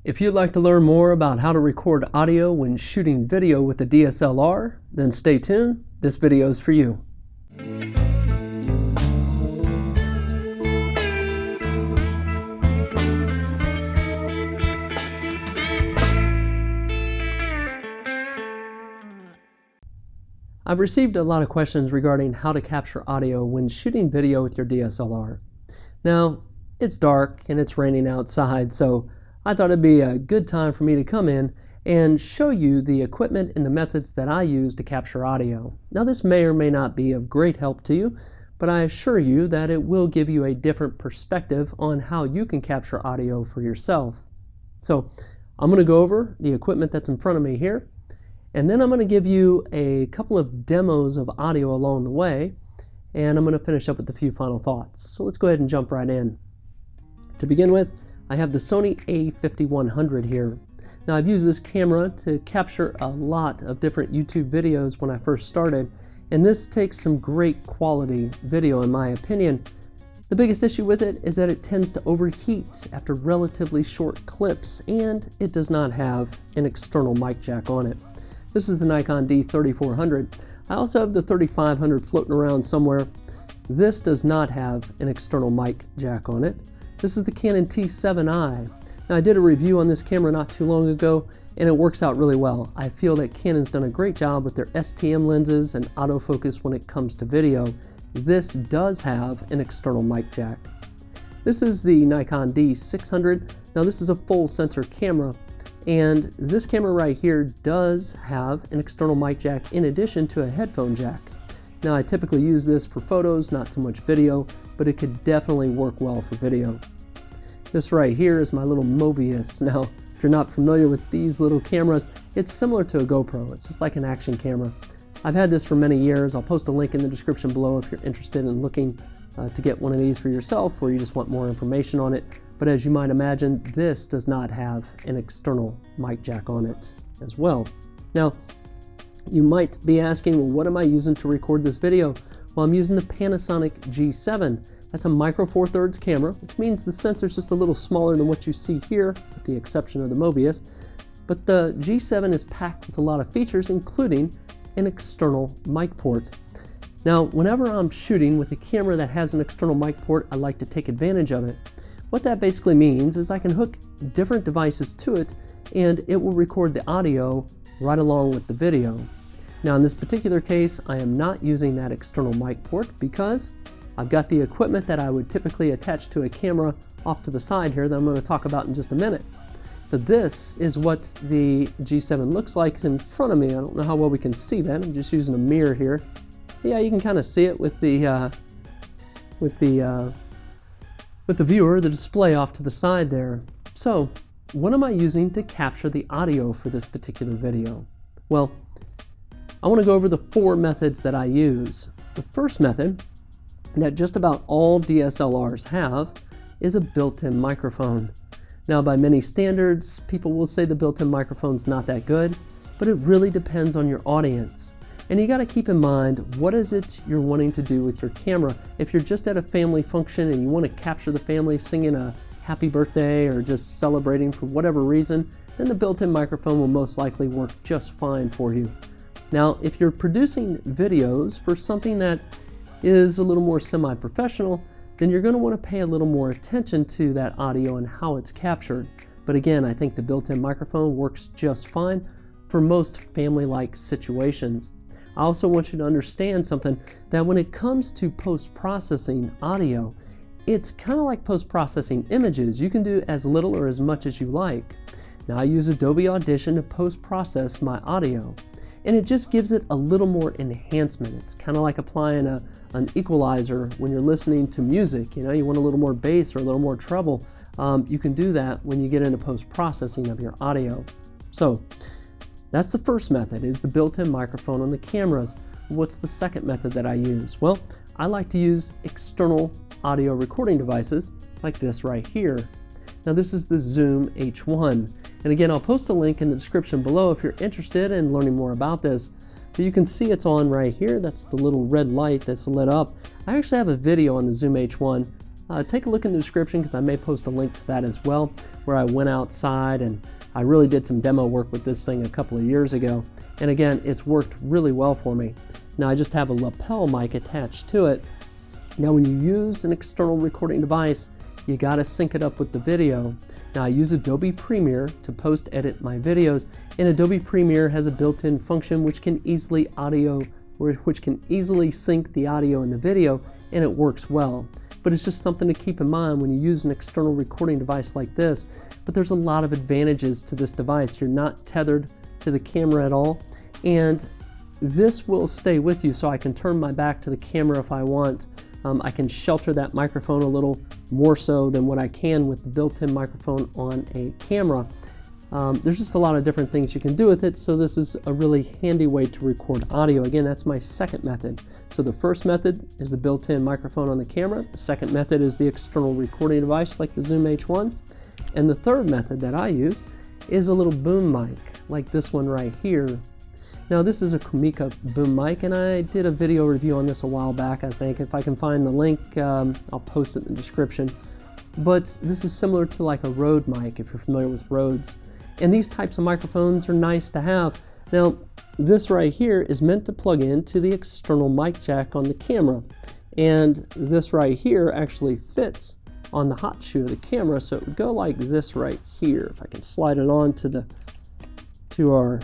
If you'd like to learn more about how to record audio when shooting video with a DSLR, then stay tuned. This video is for you. I've received a lot of questions regarding how to capture audio when shooting video with your DSLR. Now, it's dark and it's raining outside, so I thought it'd be a good time for me to come in and show you the equipment and the methods that I use to capture audio. Now, this may or may not be of great help to you, but I assure you that it will give you a different perspective on how you can capture audio for yourself. So I'm going to go over the equipment that's in front of me here, and then I'm going to give you a couple of demos of audio along the way, and I'm going to finish up with a few final thoughts. So let's go ahead and jump right in. To begin with, I have the Sony a5100 here. Now, I've used this camera to capture a lot of different YouTube videos when I first started, and this takes some great quality video in my opinion. The biggest issue with it is that it tends to overheat after relatively short clips, and it does not have an external mic jack on it. This is the Nikon D3400. I also have the 3500 floating around somewhere. This does not have an external mic jack on it. This is the Canon T7i. Now, I did a review on this camera not too long ago, and it works out really well. I feel that Canon's done a great job with their STM lenses and autofocus when it comes to video. This does have an external mic jack. This is the Nikon D600. Now, this is a full sensor camera, and this camera right here does have an external mic jack in addition to a headphone jack. Now, I typically use this for photos, not so much video, but it could definitely work well for video. This right here is my little Mobius. Now, if you're not familiar with these little cameras, it's similar to a GoPro. It's just like an action camera. I've had this for many years. I'll post a link in the description below if you're interested in looking to get one of these for yourself, or you just want more information on it. But as you might imagine, this does not have an external mic jack on it as well. Now, you might be asking, well, what am I using to record this video? Well, I'm using the Panasonic G7. That's a micro four thirds camera, which means the sensor is just a little smaller than what you see here, with the exception of the Mobius. But the G7 is packed with a lot of features, including an external mic port. Now, whenever I'm shooting with a camera that has an external mic port, I like to take advantage of it. What that basically means is I can hook different devices to it, and it will record the audio right along with the video. Now, in this particular case, I am not using that external mic port because I've got the equipment that I would typically attach to a camera off to the side here that I'm going to talk about in just a minute. But this is what the G7 looks like in front of me. I don't know how well we can see that. I'm just using a mirror here. Yeah, you can kind of see it with the viewer, the display off to the side there. So, what am I using to capture the audio for this particular video? Well, I want to go over the four methods that I use. The first method that just about all DSLRs have is a built-in microphone. Now, by many standards, people will say the built-in microphone's not that good, but it really depends on your audience. And you got to keep in mind, what is it you're wanting to do with your camera? If you're just at a family function and you want to capture the family singing a happy birthday or just celebrating for whatever reason, then the built-in microphone will most likely work just fine for you. Now, if you're producing videos for something that is a little more semi-professional, then you're going to want to pay a little more attention to that audio and how it's captured. But again, I think the built-in microphone works just fine for most family-like situations. I also want you to understand something, that when it comes to post-processing audio, it's kind of like post-processing images. You can do as little or as much as you like. Now, I use Adobe Audition to post-process my audio, and it just gives it a little more enhancement. It's kind of like applying an equalizer when you're listening to music. You know, you want a little more bass or a little more treble. You can do that when you get into post-processing of your audio. So that's the first method, is the built-in microphone on the cameras. What's the second method that I use? Well, I like to use external audio recording devices like this right here. Now, this is the Zoom H1. And again, I'll post a link in the description below if you're interested in learning more about this. But you can see it's on right here. That's the little red light that's lit up. I actually have a video on the Zoom H1 take a look in the description because I may post a link to that as well, where I went outside and I really did some demo work with this thing a couple of years ago. And again, it's worked really well for me. Now I just have a lapel mic attached to it. Now when you use an external recording device, you got to sync it up with the video. Now I use Adobe Premiere to post-edit my videos, and Adobe Premiere has a built-in function which can easily sync the audio and the video, and it works well. But it's just something to keep in mind when you use an external recording device like this. But there's a lot of advantages to this device. You're not tethered to the camera at all, and this will stay with you, so I can turn my back to the camera if I want. I can shelter that microphone a little more so than what I can with the built-in microphone on a camera. There's just a lot of different things you can do with it, so this is a really handy way to record audio. Again, that's my second method. So the first method is the built-in microphone on the camera. The second method is the external recording device like the Zoom H1. And the third method that I use is a little boom mic like this one right here. Now this is a Comica boom mic, and I did a video review on this a while back, I think. If I can find the link, I'll post it in the description. But this is similar to like a Rode mic, if you're familiar with Rodes. And these types of microphones are nice to have. Now this right here is meant to plug into the external mic jack on the camera. And this right here actually fits on the hot shoe of the camera, so it would go like this right here. If I can slide it on to our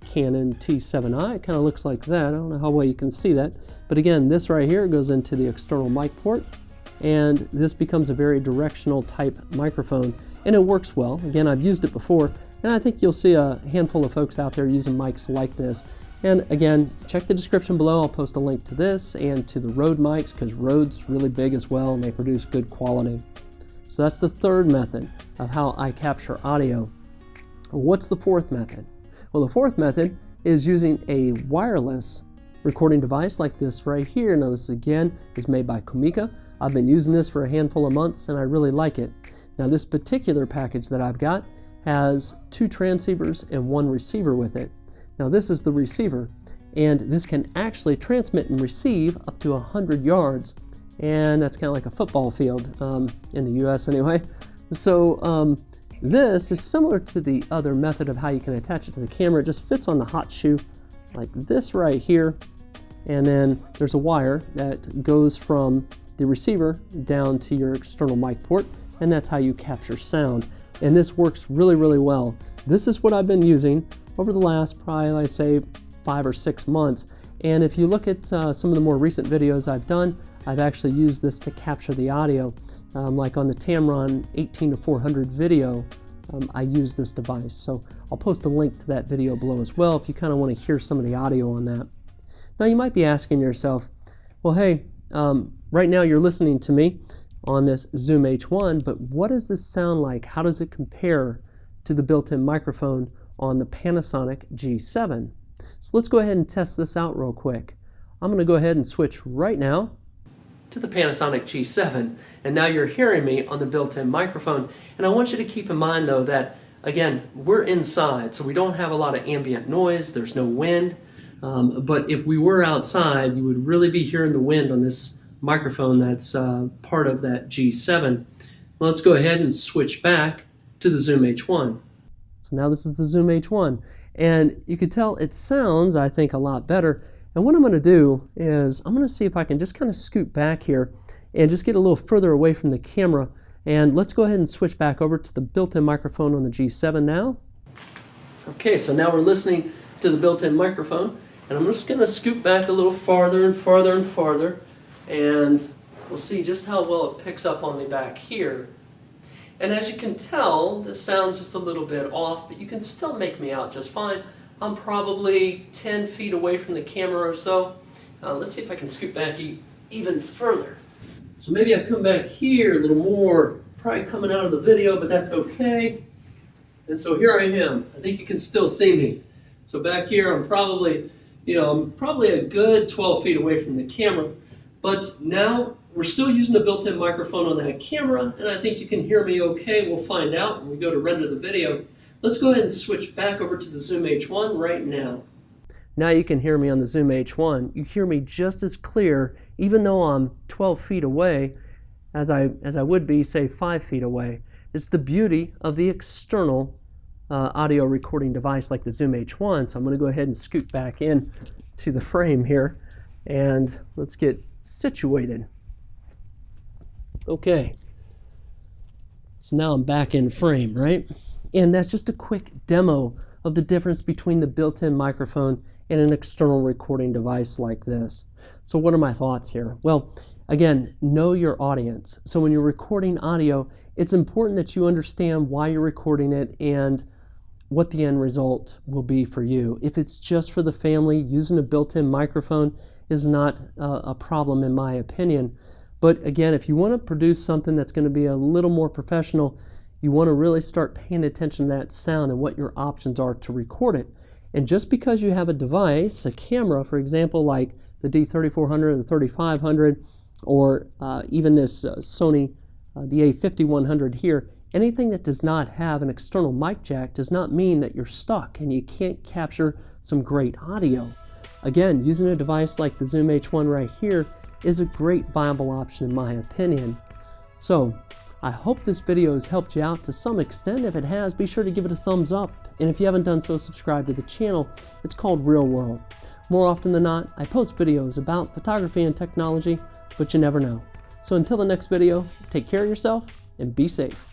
Canon T7i, it kind of looks like that. I don't know how well you can see that, but again, this right here goes into the external mic port, and this becomes a very directional type microphone, and it works well. Again, I've used it before, and I think you'll see a handful of folks out there using mics like this. And again, check the description below. I'll post a link to this and to the Rode mics, because Rode's really big as well and they produce good quality. So that's the third method of how I capture audio. What's the fourth method? Well, the fourth method is using a wireless recording device like this right here. Now this again is made by Comica. I've been using this for a handful of months and I really like it. Now this particular package that I've got has 2 transceivers and 1 receiver with it. Now this is the receiver, and this can actually transmit and receive up to 100 yards, and that's kind of like a football field in the US anyway. So this is similar to the other method of how you can attach it to the camera. It just fits on the hot shoe like this right here, and then there's a wire that goes from the receiver down to your external mic port, and that's how you capture sound. And this works really, really well. This is what I've been using over the last probably, I say, 5 or 6 months. And if you look at some of the more recent videos I've done, I've actually used this to capture the audio. Like on the Tamron 18-400 video, I use this device. So I'll post a link to that video below as well if you kind of want to hear some of the audio on that. Now you might be asking yourself, well, hey, right now you're listening to me on this Zoom H1, but what does this sound like? How does it compare to the built-in microphone on the Panasonic G7? So let's go ahead and test this out real quick. I'm going to go ahead and switch right now to the Panasonic G7, and now you're hearing me on the built-in microphone. And I want you to keep in mind though that, again, we're inside, so we don't have a lot of ambient noise, there's no wind, but if we were outside, you would really be hearing the wind on this microphone that's part of that G7. Well, let's go ahead and switch back to the Zoom H1. So now this is the Zoom H1, and you can tell it sounds, I think, a lot better. And what I'm going to do is I'm going to see if I can just kind of scoot back here and just get a little further away from the camera. And let's go ahead and switch back over to the built-in microphone on the G7 now. Okay, so now we're listening to the built-in microphone, and I'm just going to scoot back a little farther and farther and farther, and we'll see just how well it picks up on me back here. And as you can tell, the sound's just a little bit off, but you can still make me out just fine. I'm probably 10 feet away from the camera or so. Let's see if I can scoot back even further. So maybe I come back here a little more, probably coming out of the video, but that's okay. And so here I am. I think you can still see me. So back here, I'm probably a good 12 feet away from the camera. But now we're still using the built-in microphone on that camera, and I think you can hear me okay. We'll find out when we go to render the video. Let's go ahead and switch back over to the Zoom H1 right now. Now you can hear me on the Zoom H1. You hear me just as clear, even though I'm 12 feet away. as I would be, say, 5 feet away. It's the beauty of the external audio recording device like the Zoom H1. So I'm going to go ahead and scoot back in to the frame here, and let's get situated. Okay, so now I'm back in frame, right? And that's just a quick demo of the difference between the built-in microphone and an external recording device like this. So what are my thoughts here? Well, again, know your audience. So when you're recording audio, it's important that you understand why you're recording it and what the end result will be for you. If it's just for the family, using a built-in microphone is not a problem in my opinion. But again, if you want to produce something that's going to be a little more professional, you want to really start paying attention to that sound and what your options are to record it. And just because you have a device, a camera, for example, like the D3400 or the 3500, or even this Sony, the A5100 here, anything that does not have an external mic jack does not mean that you're stuck and you can't capture some great audio. Again, using a device like the Zoom H1 right here is a great viable option in my opinion. So I hope this video has helped you out to some extent. If it has, be sure to give it a thumbs up. And if you haven't done so, subscribe to the channel. It's called Real World. More often than not, I post videos about photography and technology, but you never know. So until the next video, take care of yourself and be safe.